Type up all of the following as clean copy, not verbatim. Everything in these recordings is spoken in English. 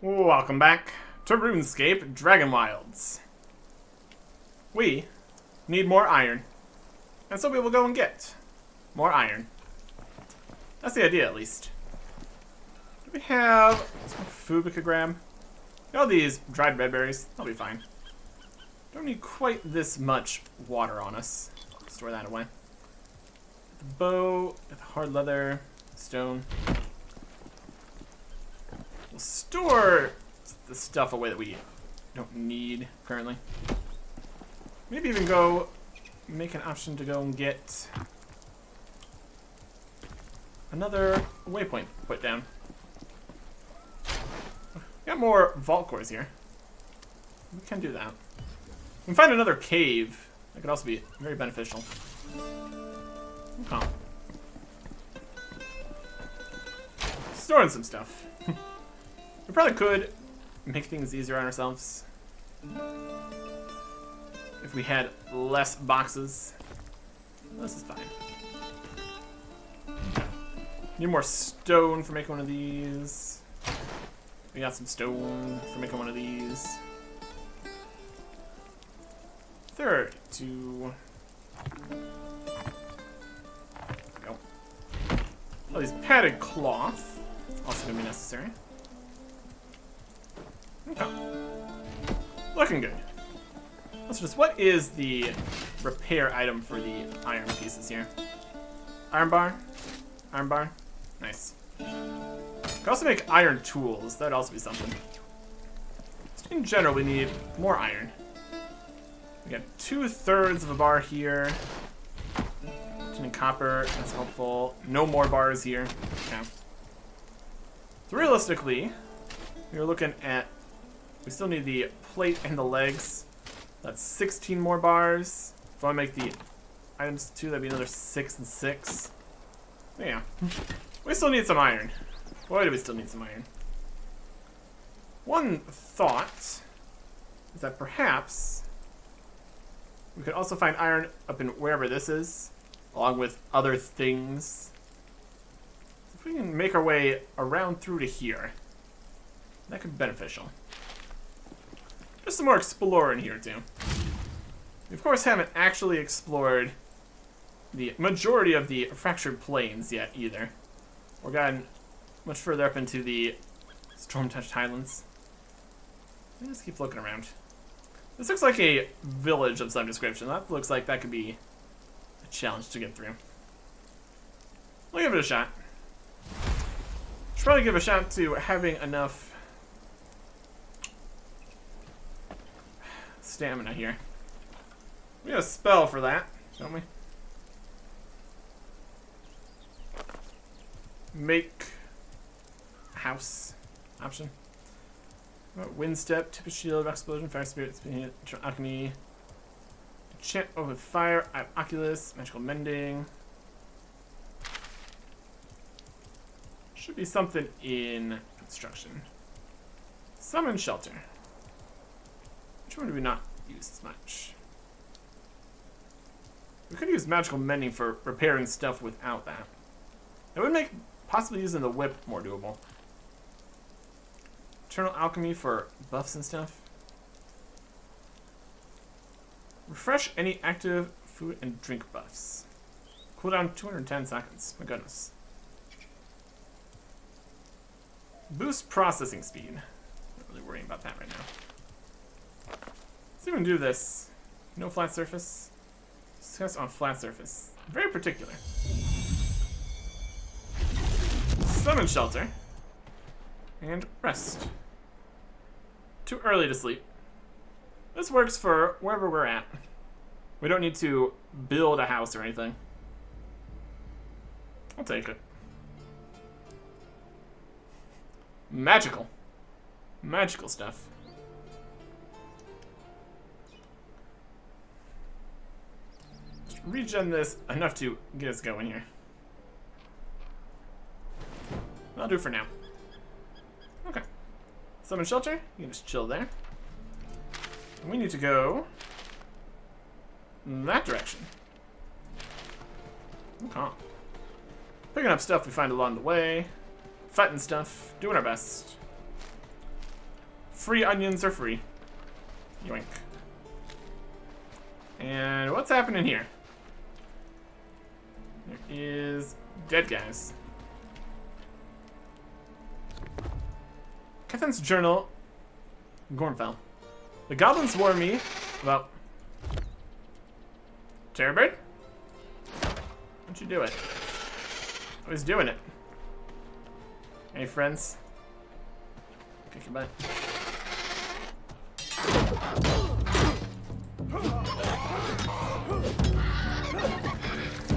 Welcome back to RuneScape Dragonwilds. We need more iron, and so we will go and get more iron. That's the idea, at least. Do we have some food we could grab? All these dried red berries, they'll be fine. Don't need quite this much water on us. Store that away. The bow, the hard leather, stone. We'll store the stuff away that we don't need currently. Maybe even go make an option to go and get another waypoint put down. Got more vault cores here. We can do that. We can find another cave. That could also be very beneficial. Okay. Storing some stuff. We probably could make things easier on ourselves if we had less boxes. This is fine. Need more stone for making one of these. We got some stone for making one of these. 32. There we go. All these padded cloth. Also gonna be necessary. Okay. Looking good. Let's just, what is the repair item for the iron pieces here? Iron bar? Iron bar? Nice. We can also make iron tools. That'd also be something. In general, we need more iron. We got 2/3 of a bar here. Tin and copper, that's helpful. No more bars here. Okay. So realistically, we're looking at, we still need the plate and the legs. That's 16 more bars. If I want to make the items too, that'd be another 6 and 6. Yeah. We still need some iron. Boy, do we still need some iron. One thought is that perhaps we could also find iron up in wherever this is, along with other things. If we can make our way around through to here, that could be beneficial. Just some more exploring here, too. We, of course, haven't actually explored the majority of the fractured plains yet, either. We're gotten much further up into the storm-touched highlands. Let's keep looking around. This looks like a village of some description. That looks like that could be a challenge to get through. We'll give it a shot. Should probably give a shot to having enough stamina here. We got a spell for that, don't we? Make a house option. Wind step, tip of shield, explosion, fire spirit, spin alchemy, enchant over fire, I have oculus, magical mending. Should be something in construction. Summon shelter. Which one do we not use as much? We could use magical mending for repairing stuff without that. It would make possibly using the whip more doable. Eternal alchemy for buffs and stuff. Refresh any active food and drink buffs. Cooldown 210 seconds. My goodness. Boost processing speed. Not really worrying about that right now. Let's even do this. No flat surface. Discuss on flat surface. Very particular. Summon shelter. And rest. Too early to sleep. This works for wherever we're at. We don't need to build a house or anything. I'll take it. Magical. Magical stuff. Just regen this enough to get us going here. That'll do for now. Okay. Summon shelter. You can just chill there. And we need to go in that direction. Okay. Picking up stuff we find along the way. Fighting stuff. Doing our best. free onions are free. Yoink. And what's happening here? There is dead guys. Catherine's journal. Gornfell. The goblins warned me about... Terrorbird? Why'd you do it? I was doing it. Hey, friends. Kick your butt.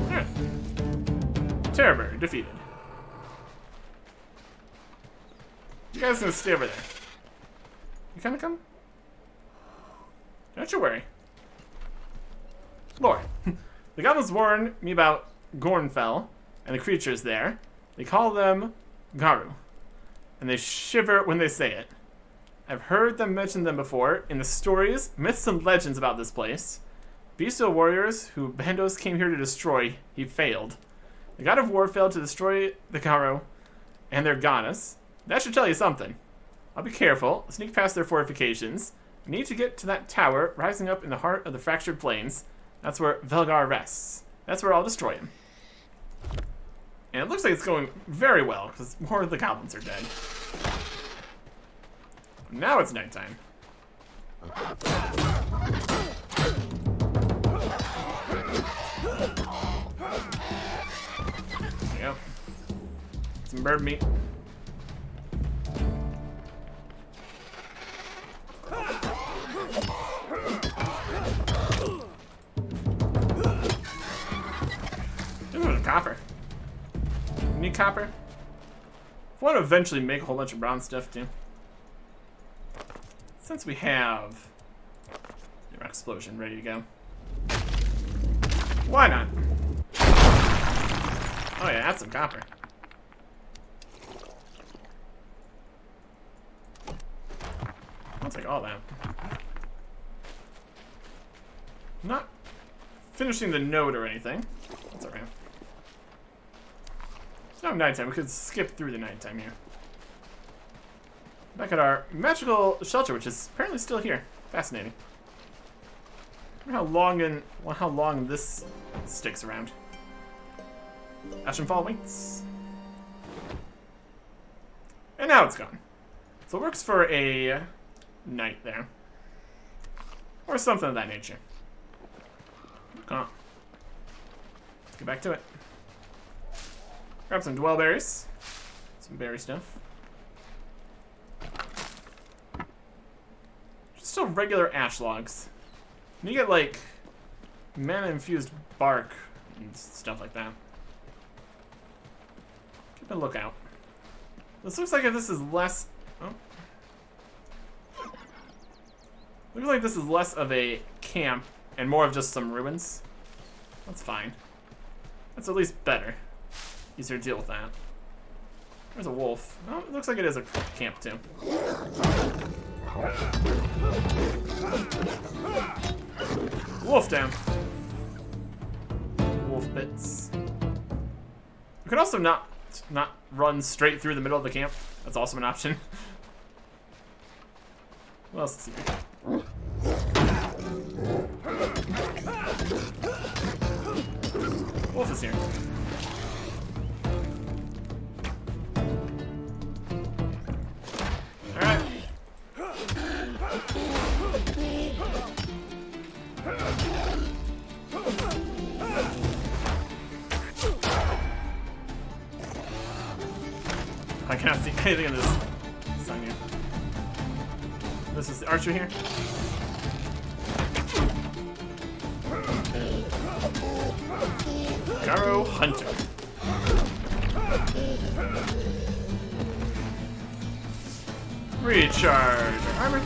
Alright. Terrorbird defeated. You guys gonna stay over there. You kinda come? Don't you worry. Lord. The goblins warned me about Gornfell and the creatures there. They call them Garu. And they shiver when they say it. I've heard them mention them before in the stories, myths, and legends about this place. Bestial warriors who Bandos came here to destroy, he failed. The god of war failed to destroy the Garu and their goddess. That should tell you something. I'll be careful, sneak past their fortifications. We need to get to that tower rising up in the heart of the fractured plains. That's where Velgar rests. That's where I'll destroy him. And it looks like it's going very well, because more of the goblins are dead. Now it's nighttime. There you go. Some bird meat. Ooh, copper. Need copper? I want to eventually make a whole bunch of brown stuff too. Since we have your explosion ready to go. Why not? Oh yeah, add some copper. I'll take all that. I'm not finishing the node or anything. That's alright. It's not nighttime. We could skip through the nighttime here. Back at our magical shelter, which is apparently still here. Fascinating. I wonder how long this sticks around. Ashenfall waits. And now it's gone. So it works for a night there. Or something of that nature. Come on. Let's get back to it. Grab some dwell berries. Some berry stuff. Just still regular ash logs. And you get like mana infused bark and stuff like that. Keep a lookout. This looks like this is less. Oh. Looks like this is less of a camp and more of just some ruins. That's fine. That's at least better. Easier to deal with that. There's a wolf. Oh, it looks like it is a camp too. Wolf down. Wolf bits. We could also not run straight through the middle of the camp. That's also an option. What else is here? Wolf is here. Alright. I cannot see anything in this sign here. This is the archer here. Garo Hunter. Recharge armor.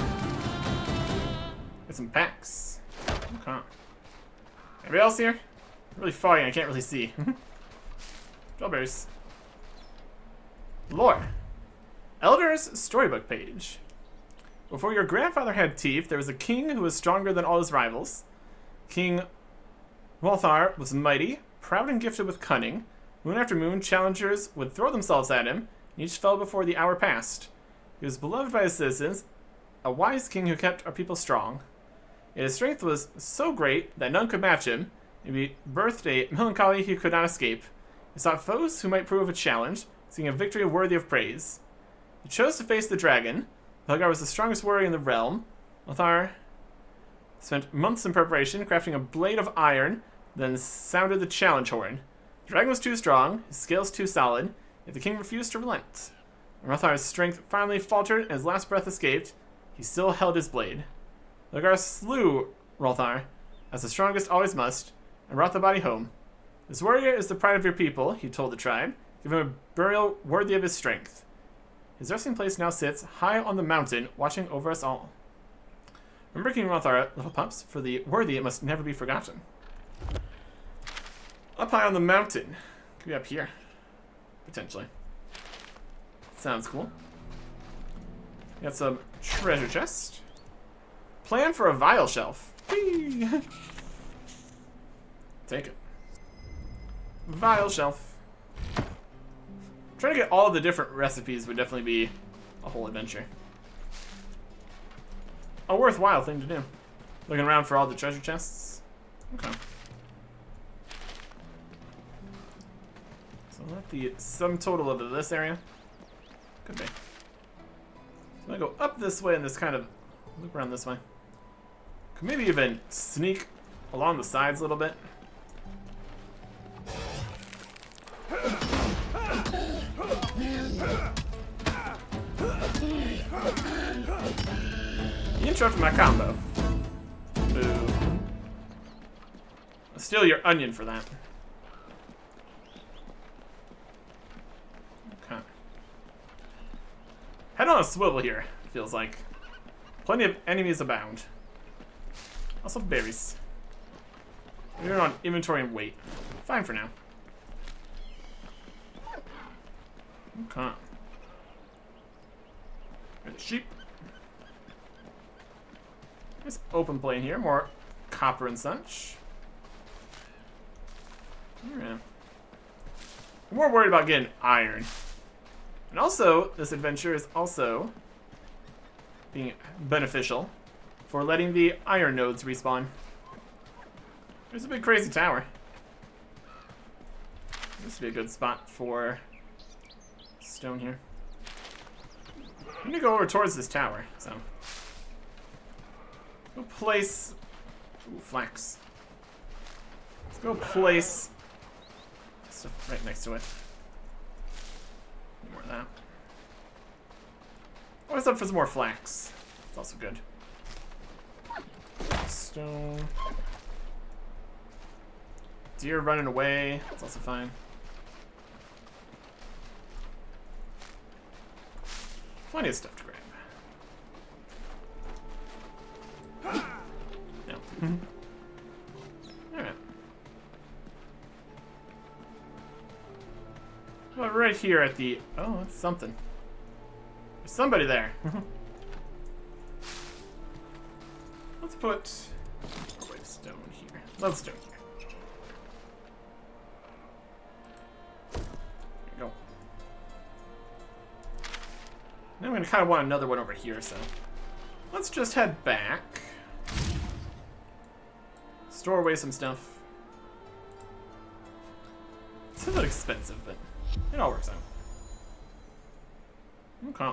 Get some packs. Okay. Anybody else here? Really foggy, I can't really see. Strawberries. Lore. Elder's storybook page. Before your grandfather had teeth, there was a king who was stronger than all his rivals. King Walthar was mighty, proud and gifted with cunning. Moon after moon, challengers would throw themselves at him, and each fell before the hour passed. He was beloved by his citizens, a wise king who kept our people strong. Yet his strength was so great that none could match him, and he birthed a melancholy he could not escape. He sought foes who might prove a challenge, seeking a victory worthy of praise. He chose to face the dragon. Helgar was the strongest warrior in the realm. Lothar spent months in preparation, crafting a blade of iron, then sounded the challenge horn. The dragon was too strong, his scales too solid, yet the king refused to relent. When Lothar's strength finally faltered and his last breath escaped, he still held his blade. Helgar slew Rolthar, as the strongest always must, and brought the body home. This warrior is the pride of your people, he told the tribe. Give him a burial worthy of his strength. His resting place now sits high on the mountain, watching over us all. Remember King Rolthar, little pups, for the worthy it must never be forgotten. Up high on the mountain. Could be up here. Potentially. Sounds cool. Got some treasure chest. Plan for a vial shelf. Whee! Take it. Vial shelf. Trying to get all of the different recipes would definitely be a whole adventure. A worthwhile thing to do. Looking around for all the treasure chests. Okay. So let the sum total of this area. Could be. So I'm gonna go up this way and this kind of loop around this way. Could maybe even sneak along the sides a little bit. You interrupted my combo. Boo. I'll steal your onion for that. Okay. Head on a swivel here, feels like. Plenty of enemies abound. Also berries. We're on inventory and weight. Fine for now. Okay. There's sheep. Nice open plain here. More copper and such. Alright. I'm more worried about getting iron. And also, this adventure is also being beneficial for letting the iron nodes respawn. There's a big crazy tower. This would be a good spot for stone here. I'm gonna go over towards this tower, so. Go place. Ooh, flax. Let's go place stuff right next to it. More of that. Always up for some more flax. It's also good. Stone. Deer running away. That's also fine. Plenty of stuff to grab. No. Alright. Well, right here at the... Oh, that's something. There's somebody there. Let's put... Oh, wait, stone here. Lodestone here. There you go. Now I'm going to kind of want another one over here, so... Let's just head back. Store away some stuff. It's a bit expensive, but it all works out. Okay.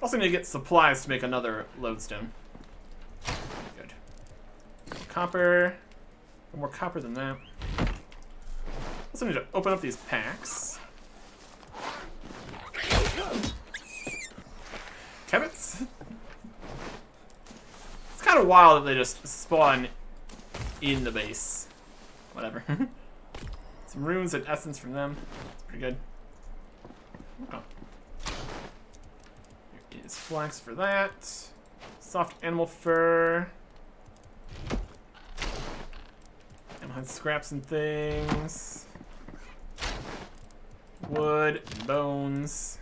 Also need to get supplies to make another lodestone. Good. Copper. More copper than that. Also need to open up these packs. Kebits? It's kind of wild that they just spawn in the base. Whatever. Some runes and essence from them. It's pretty good. Okay. Here is flax for that. Soft animal fur. Animal head scraps and things. Wood and bones.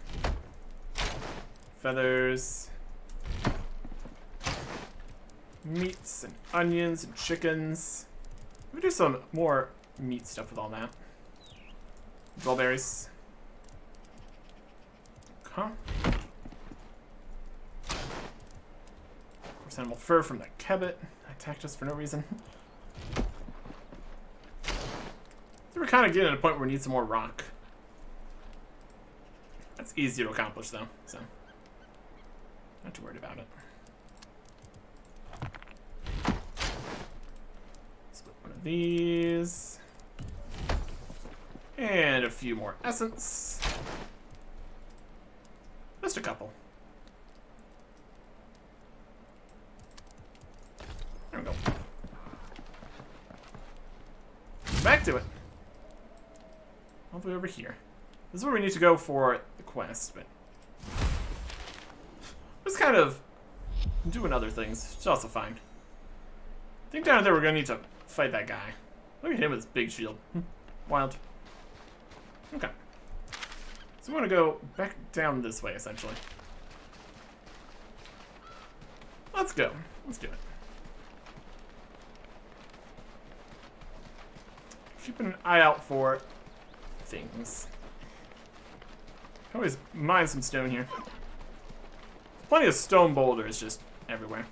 Feathers. Meats and onions and chickens. We do some more meat stuff with all that. Blueberries. Uh-huh. Of course, animal fur from the kebbit. Attacked us for no reason. So we're kind of getting to a point where we need some more rock. That's easy to accomplish, though, so not too worried about it. Split one of these. And a few more essence. Just a couple. There we go. Back to it. All the way over here. This is where we need to go for the quest, but just kind of doing other things, which is also fine. I think down there we're gonna need to fight that guy. Look at him with his big shield. Wild. Okay. So we want to go back down this way, essentially. Let's go. Let's do it. Keeping an eye out for things. Always mine some stone here. Plenty of stone boulders just everywhere.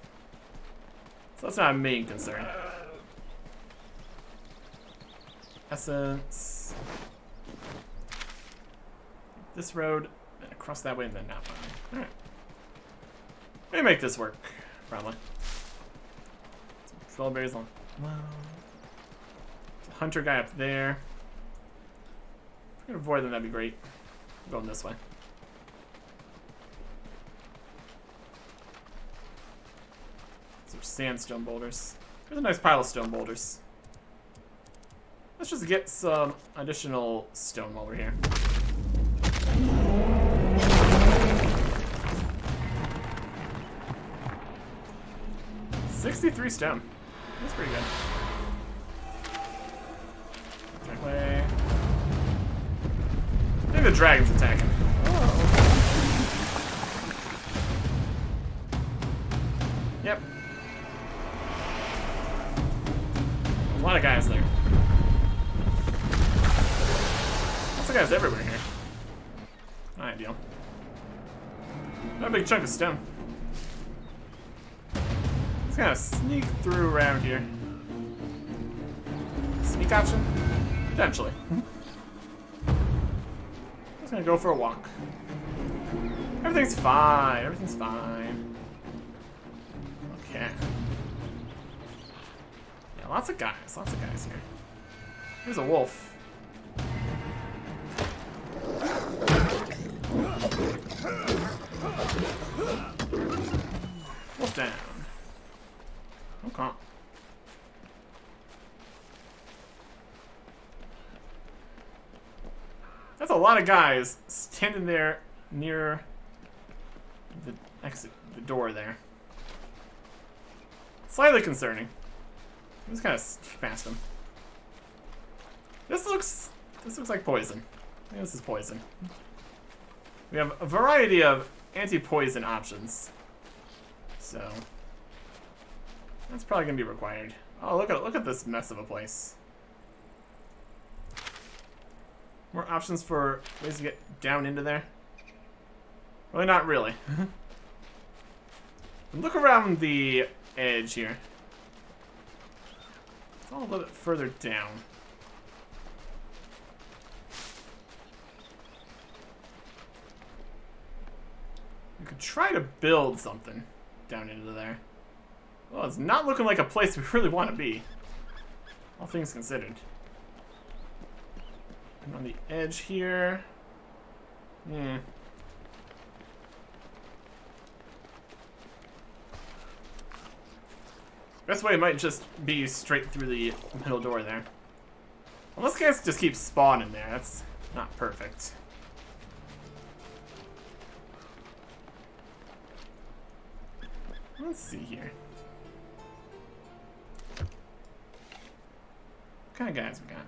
So that's not a main concern. Essence. This road, and across that way, and then that one. Alright. Let me make this work, probably. Some troll berries on. Wow. There's a hunter guy up there. If we can avoid them, that'd be great. I'm going this way. Some sandstone boulders. There's a nice pile of stone boulders. Let's just get some additional stone while we're here. $63 stone. That's pretty good. That way. I think the dragon's attacking. Oh. Yep. A lot of guys there. Lots of guys everywhere here. Not ideal. Not a big chunk of stone. Just gonna sneak through around here. Sneak option? Potentially. Just gonna go for a walk. Everything's fine. Everything's fine. Okay. Yeah, lots of guys. Lots of guys here. Here's a wolf. Wolf down. Okay. That's a lot of guys standing there near the exit, the door there. Slightly concerning. I'm just kind of skip past them. This looks like poison. I think this is poison. We have a variety of anti-poison options, so that's probably gonna be required. Oh, look at this mess of a place. More options for ways to get down into there? Well, not really. Look around the edge here. It's all a little bit further down. You could try to build something down into there. Well, it's not looking like a place we really want to be. All things considered. And on the edge here. Yeah. Best way might just be straight through the middle door there. Unless guys just keep spawning there. That's not perfect. Let's see here. What kind of guys we got?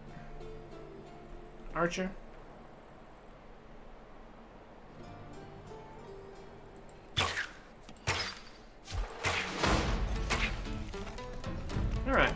Archer. All right.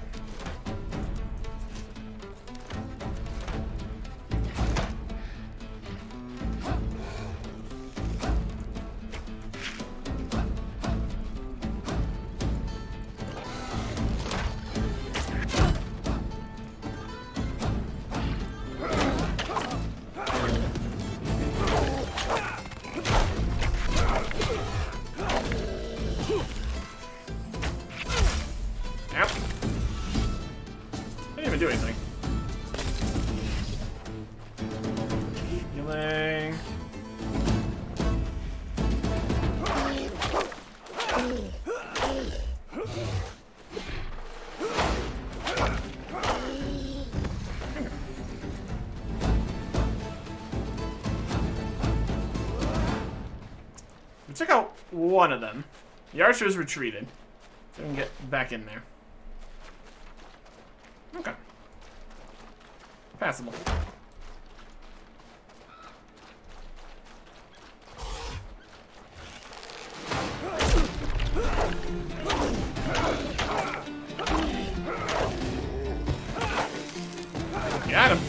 even do anything. Healing. We took out one of them. The archers retreated. So we can get back in there. Okay. Passable. Got him.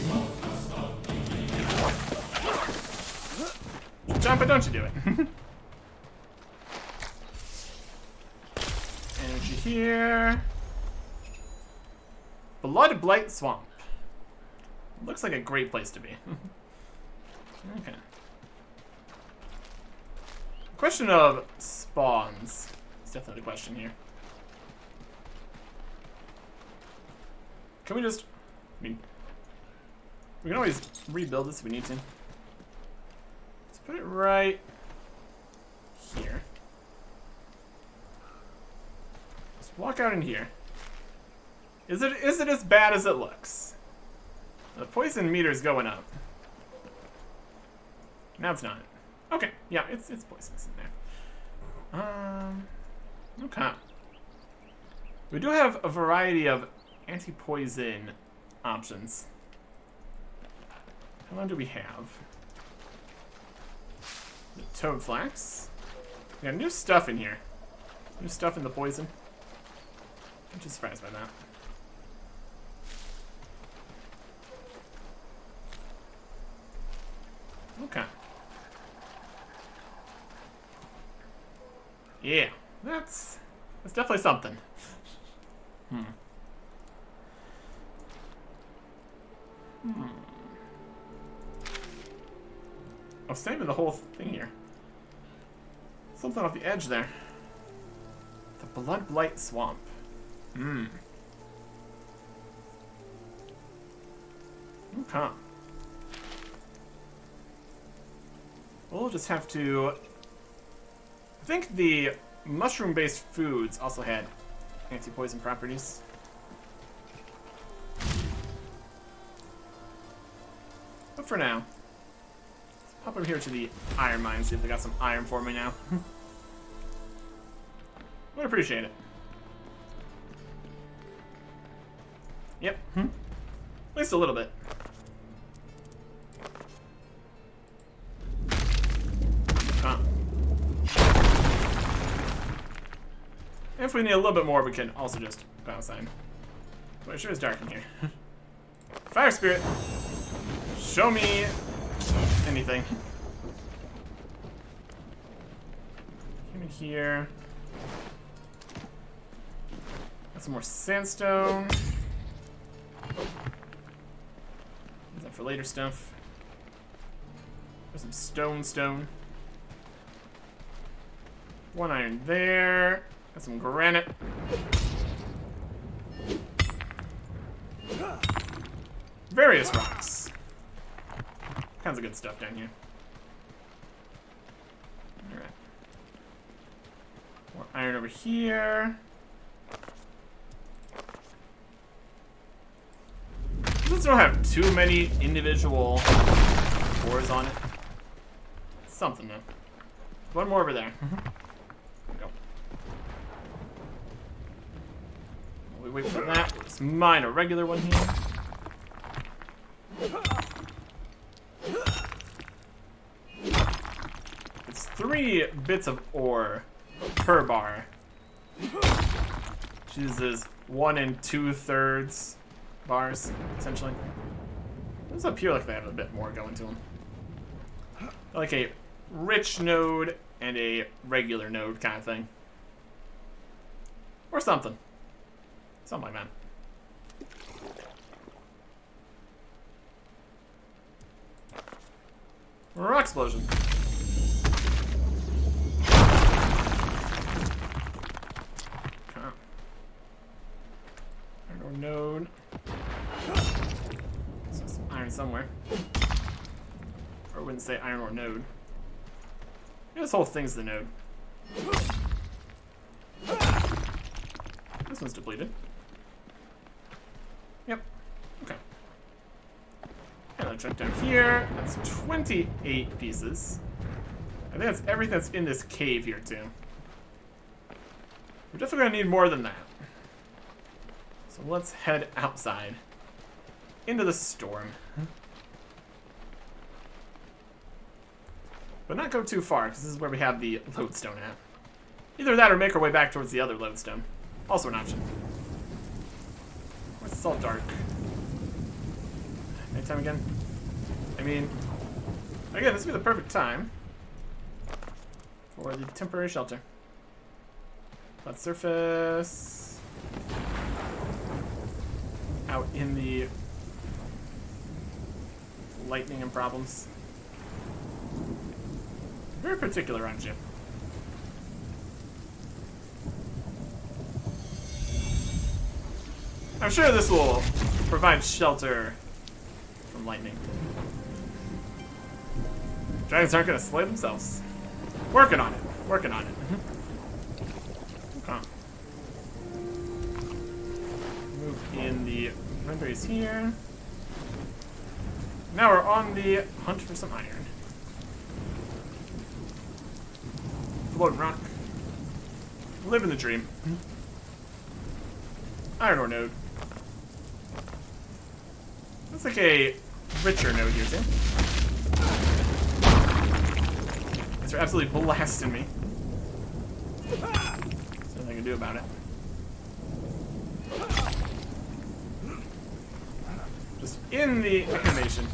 Jump it, don't you do it. Energy here. Blood Blight Swamp. Looks like a great place to be. Okay. Question of spawns is definitely the question here. Can we just... I mean... We can always rebuild this if we need to. Let's put it right here. Let's walk out in here. Is it as bad as it looks? The poison meter's going up. Now it's not. Okay, yeah, it's poisonous in there. Okay. We do have a variety of anti-poison options. How long do we have? The toad flax. We got new stuff in here. New stuff in the poison. I'm just surprised by that. Okay. Yeah, that's definitely something. I was saving the whole thing here. Something off the edge there. The Blood Blight Swamp. Okay. We'll just have to... I think the mushroom-based foods also had anti-poison properties. But for now, let's pop over here to the iron mine, see if they got some iron for me now. Would appreciate it. Yep. At least a little bit. If we need a little bit more, we can also just go outside. But it sure is dark in here. Fire Spirit! Show me anything. Come in here. Got some more sandstone. Is that for later stuff? There's some stone. One iron there. Got some granite. Various rocks. Kinds of good stuff down here. Alright. More iron over here. This don't have too many individual cores on it. Something though. One more over there. Go. We wait for that. Let's mine a regular one here. It's 3 bits of ore per bar. Which uses 1 2/3 bars, essentially. Those up here like they have a bit more going to them. Like a rich node and a regular node kind of thing. Or something. Something like that. Rock explosion. Okay. Node. iron somewhere. Or I wouldn't say iron or node. Yeah, this whole thing's the node. This one's depleted. Yep. Okay. And I'll check down here. That's 28 pieces. I think that's everything that's in this cave here, too. We're definitely gonna need more than that. So let's head outside. Into the storm. But not go too far, because this is where we have the lodestone at. Either that or make our way back towards the other lodestone. Also an option. It's all dark. Nighttime again? I mean, again, this would be the perfect time for the temporary shelter. Flat surface. Out in the lightning and problems. Very particular, aren't you? I'm sure this will provide shelter from lightning. Dragons aren't gonna slay themselves. Working on it. Working on it. Okay. Move in the renderings here. Now we're on the hunt for some iron. Floating rock. Living the dream. Iron ore node. That's like a richer node here, too. These are absolutely blasting me. There's nothing I can do about it. Just in the animation.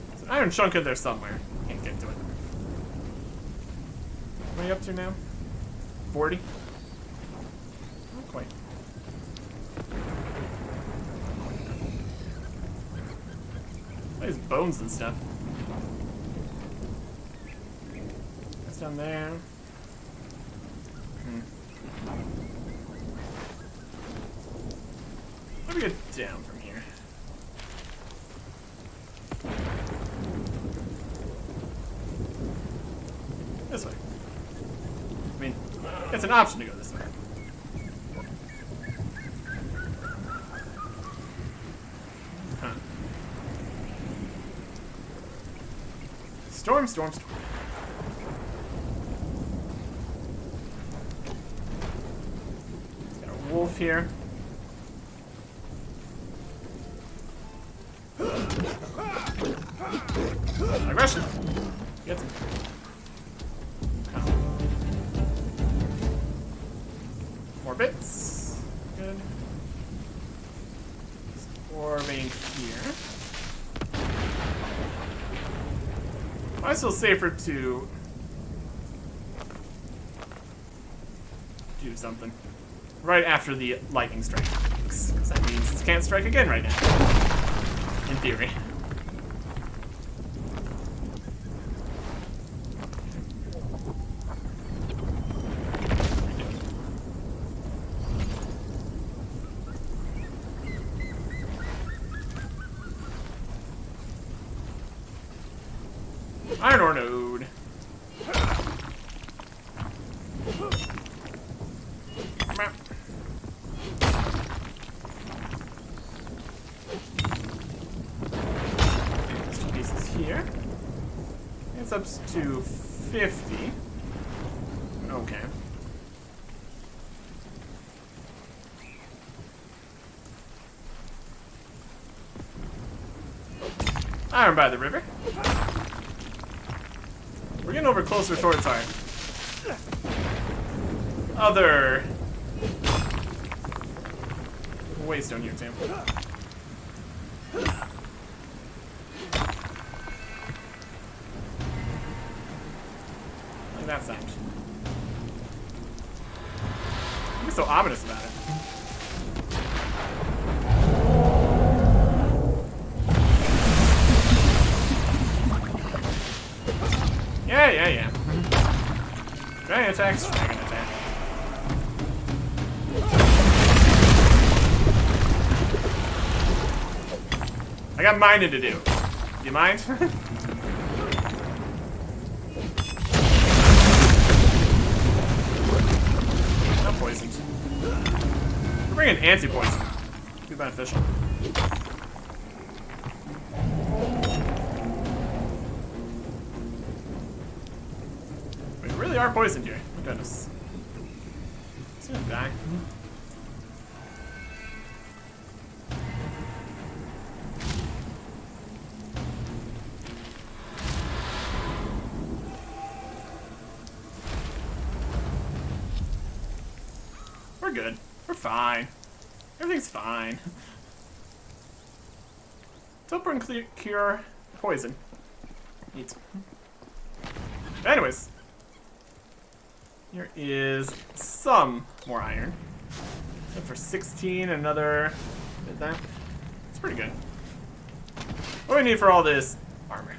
There's an iron chunk in there somewhere. Can't get to it. What are you up to now? 40? Not quite. There's bones and stuff. That's down there. Let me get down from here. This way. I mean, it's an option to go this way. Huh. Storm, storm, storm. Got a wolf here. Aggression. Gets him. More bits. Good. Orbing here. Might still safer to do something right after the lightning strike, because that means it can't strike again right now. In theory. Iron ore node. There's 2 pieces here. It's up to 50. Okay. Iron by the river. We're getting over closer towards our other waystone here, too. Like that sound. You're so ominous about it. Yeah. Dragon attacks, dragon attack. I got mining to do. Do you mind? Not poisoned. We're bringing anti-poison. Be beneficial. We really are poisoned here. Oh goodness. He's gonna die. We're good. We're fine. Everything's fine. Doper and cure poison. Neat. Anyways. Here is some more iron. So for 16, another. Did that? It's pretty good. What do we need for all this armor?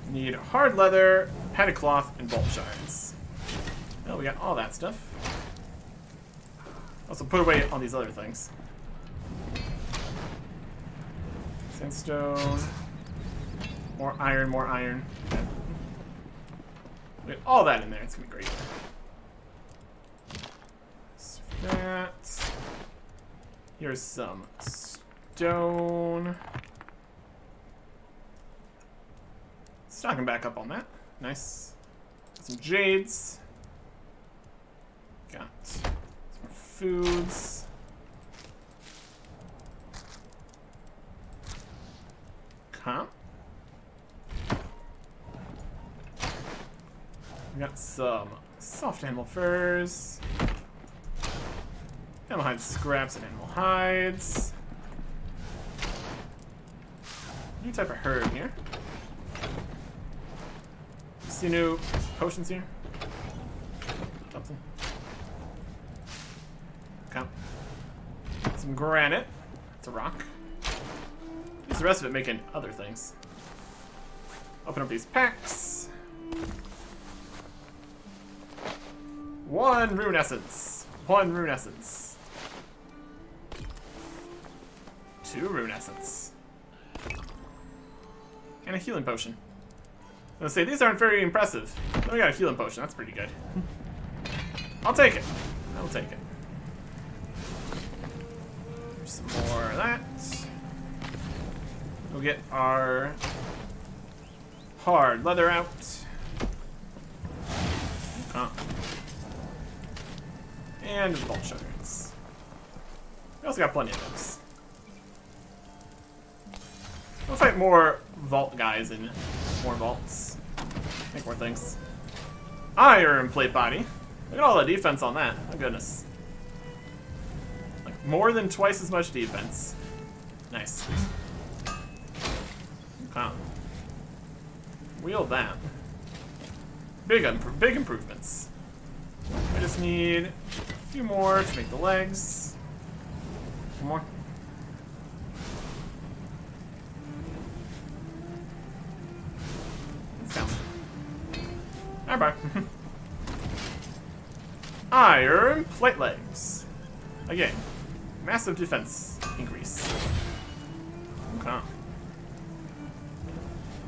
We need hard leather, padded cloth, and bolt shards. Well, we got all that stuff. Also put away all these other things. Sandstone. More iron, more iron. Okay. We have all that in there. It's gonna be great. So that. Here's some stone. Stocking back up on that. Nice. Some jades. Got some foods. Huh? We got some soft animal furs. Animal hide scraps and animal hides. New type of herb here. See new potions here? Something. Okay. Some granite. It's a rock. Use the rest of it making other things. Open up these packs. 1 rune essence. 1 rune essence. 2 rune essence. And a healing potion. I was gonna say, these aren't very impressive. But we got a healing potion, that's pretty good. I'll take it. I'll take it. There's some more of that. We'll get our hard leather out. Oh. And vault shards. We also got plenty of those. We'll fight more vault guys in more vaults. Make more things. Iron plate body. Look at all the defense on that. Oh goodness. Like more than twice as much defense. Nice. Okay. Wield that. Big improvements. We just need a few more to make the legs. One more. Let's count. Alright, bye. Iron plate legs. Again, massive defense increase. Okay.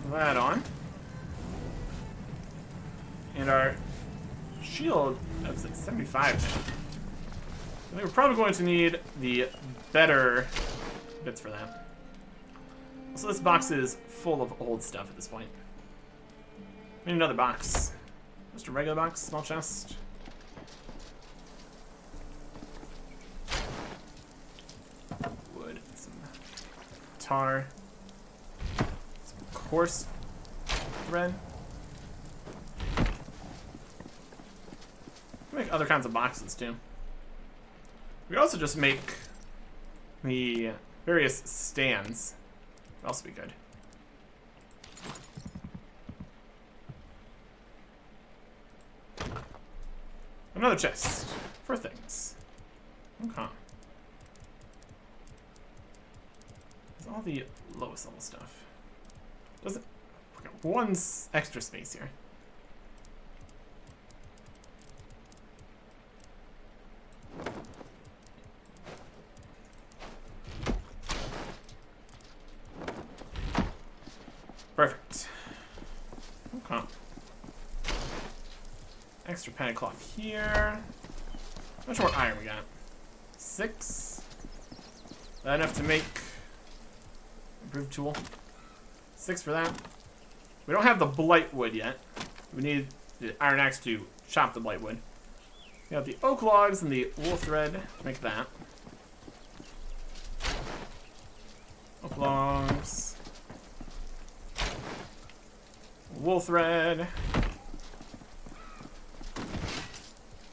Put that on. And our shield, that's like 75 now. I think we're probably going to need the better bits for that. So this box is full of old stuff at this point. We need another box. Just a regular box, small chest. Wood, some tar, some coarse thread. Make other kinds of boxes too. We could also just make the various stands. Would also be good. Another chest for things. Okay. There's all the lowest level stuff. Doesn't. We got one extra space here. Okay. Extra padded cloth here. How much more iron we got? 6. That enough to make improved tool? 6 for that. We don't have the blight wood yet. We need the iron axe to chop the blight wood. We have the oak logs and the wool thread. Make that. Oak logs. Wool thread.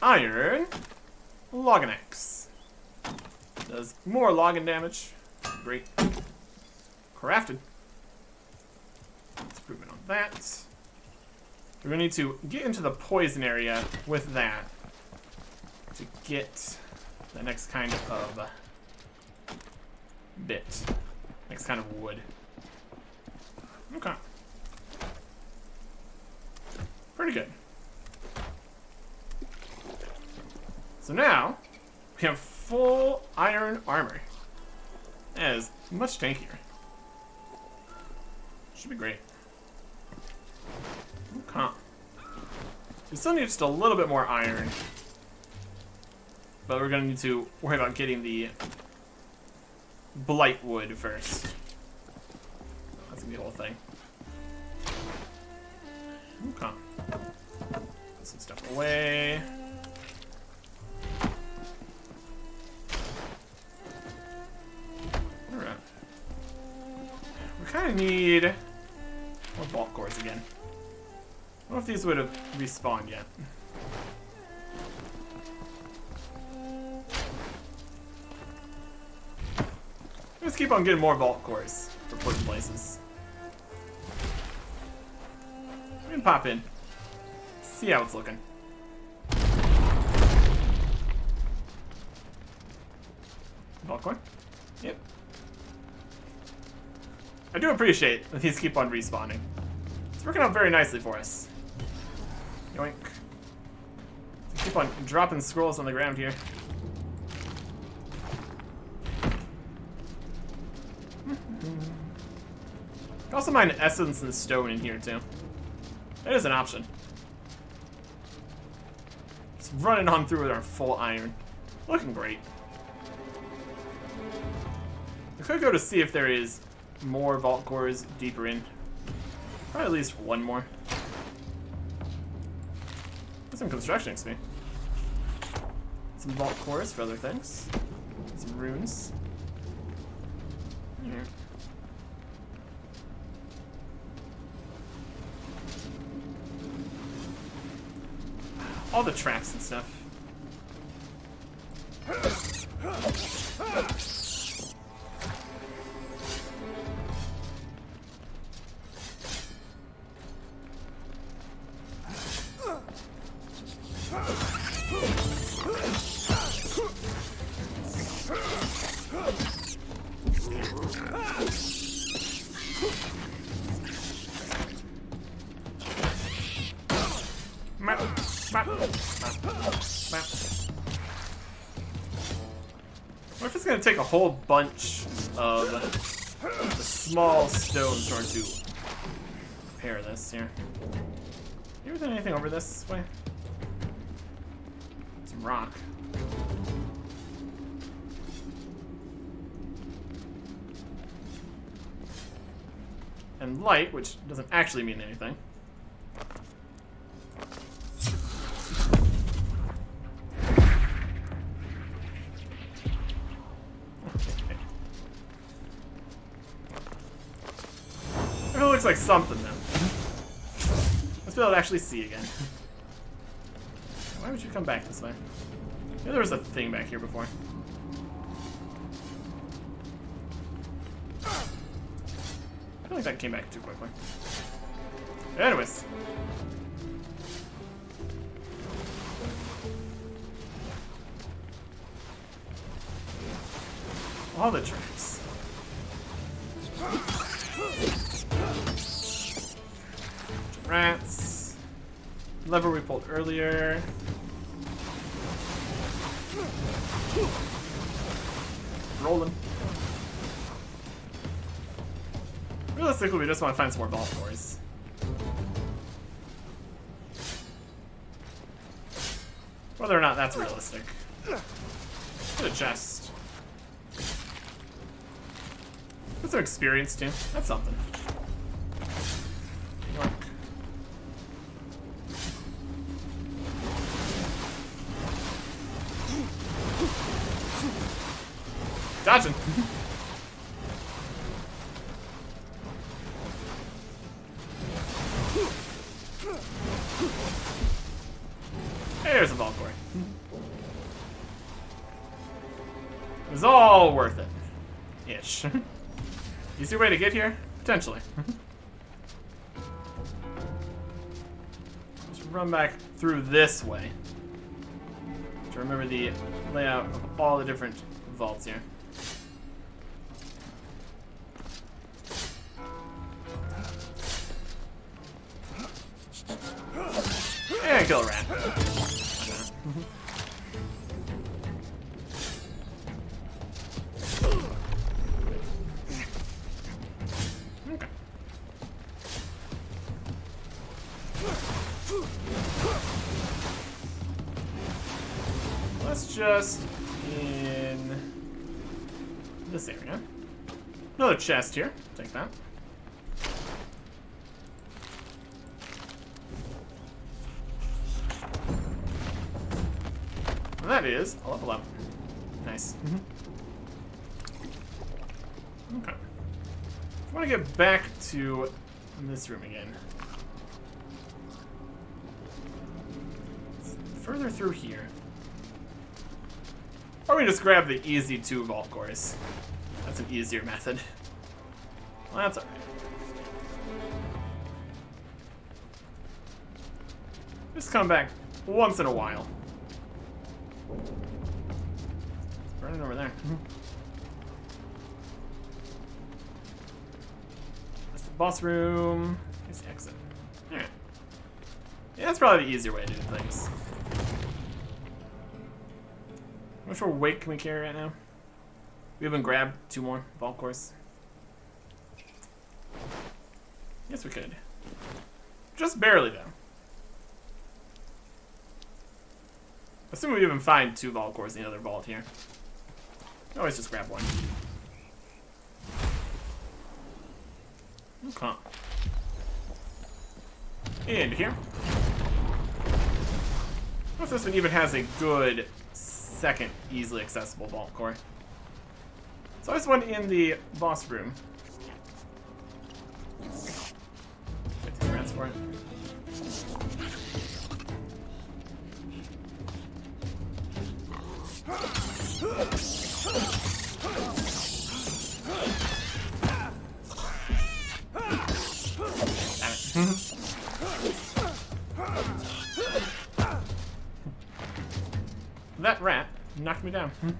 Iron. Logging axe. Does more logging damage. Great. Crafted. Let's improvement on that. We're gonna need to get into the poison area with that to get the next kind of bit. Next kind of wood. Okay. Pretty good. So now, we have full iron armor. That is much tankier. Should be great. Okay. We still need just a little bit more iron. But we're going to need to worry about getting the blight wood first. That's going to be the whole thing. Okay. Put some stuff away. Alright. We kind of need more bulk cores again. I don't know if these would have respawned yet. Let's keep on getting more vault cores for putting places. We can pop in. See how it's looking. Vault core? Yep. I do appreciate that these keep on respawning. It's working out very nicely for us. Yoink. Keep on dropping scrolls on the ground here. I also mine essence and stone in here too. That is an option. Just running on through with our full iron. Looking great. I could go to see if there is more vault cores deeper in. Probably at least one more. Some construction XP. Some vault cores for other things. Some runes. Here. All the traps and stuff. What if it's going to take a whole bunch of the small stones in order to repair this here? Maybe there's anything over this way? Some rock. And light, which doesn't actually mean anything. It looks like something then. Let's be able to actually see again. Why would you come back this way? Maybe there was a thing back here before. I feel like that came back too quickly. Anyways. All the tracks. Rats. Lever we pulled earlier. Rolling. Realistically, we just want to find some more vault cores. Whether or not that's realistic. Get a chest. Get some experience too. That's something. Yoink. Dodging. There's a Valkyrie. It was all worth it. Ish. Easy way to get here? Potentially. Just run back through this way. To remember the layout of all the different vaults here. And kill a rat. Okay. Let's just in this area. Another chest here. Take that. And that is a level up. Nice. Okay. I want to get back to this room again. Further through here. Or we just grab the easy 2 vault cores. That's an easier method. Well, that's alright. Just come back once in a while. It's burning over there. That's the boss room. Here's the exit. Alright. Yeah, that's probably the easier way to do things. How much more weight can we carry right now? We haven't grabbed 2 more vault cores. Yes, we could. Just barely, though. Assuming we even find 2 vault cores in the other vault here. Always just grab one. Okay. And here. What if this one even has a good second easily accessible vault core? So there's one in the boss room. Get the rats for it. That rat knocked me down. There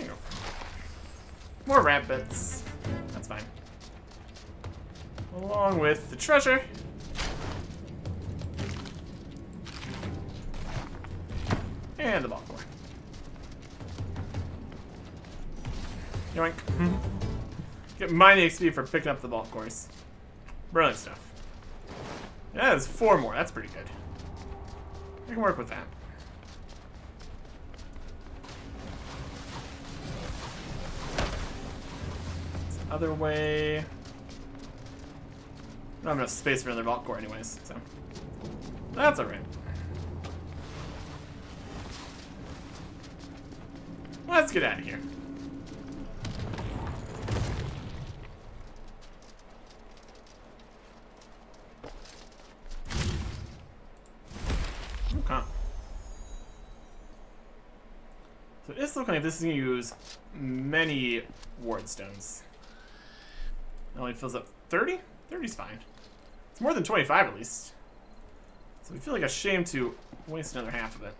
you go. More rat bits. That's fine. Along with the treasure. And the vault core. Yoink. Get mining XP for picking up the vault cores. Brilliant stuff. Yeah, there's 4 more. That's pretty good. I can work with that. This other way. I don't have enough space for another vault core anyways, so that's alright. Let's get out of here. Okay. So it's looking like this is going to use many ward stones. It only fills up 30? 30's fine. It's more than 25 at least. So we feel like a shame to waste another half of it.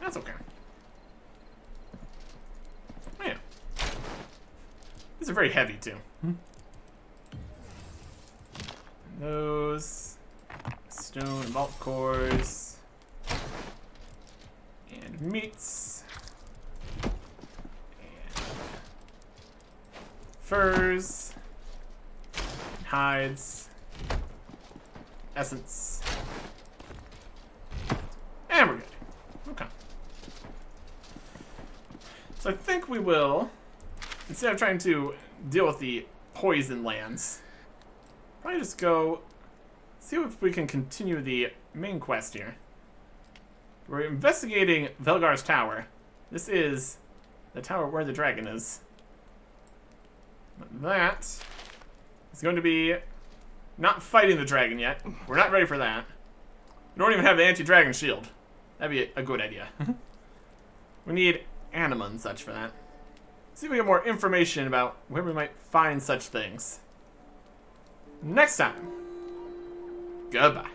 That's okay. Oh yeah. These are very heavy too. Those stone and vault cores and meats and furs Hides. Essence. And we're good. Okay. So I think we will, instead of trying to deal with the poison lands, probably just go see if we can continue the main quest here. We're investigating Velgar's tower. This is the tower where the dragon is. But that is going to be not fighting the dragon yet. We're not ready for that. We don't even have the anti-dragon shield. That'd be a good idea. We need anima and such for that. See if we get more information about where we might find such things. Next time. Goodbye.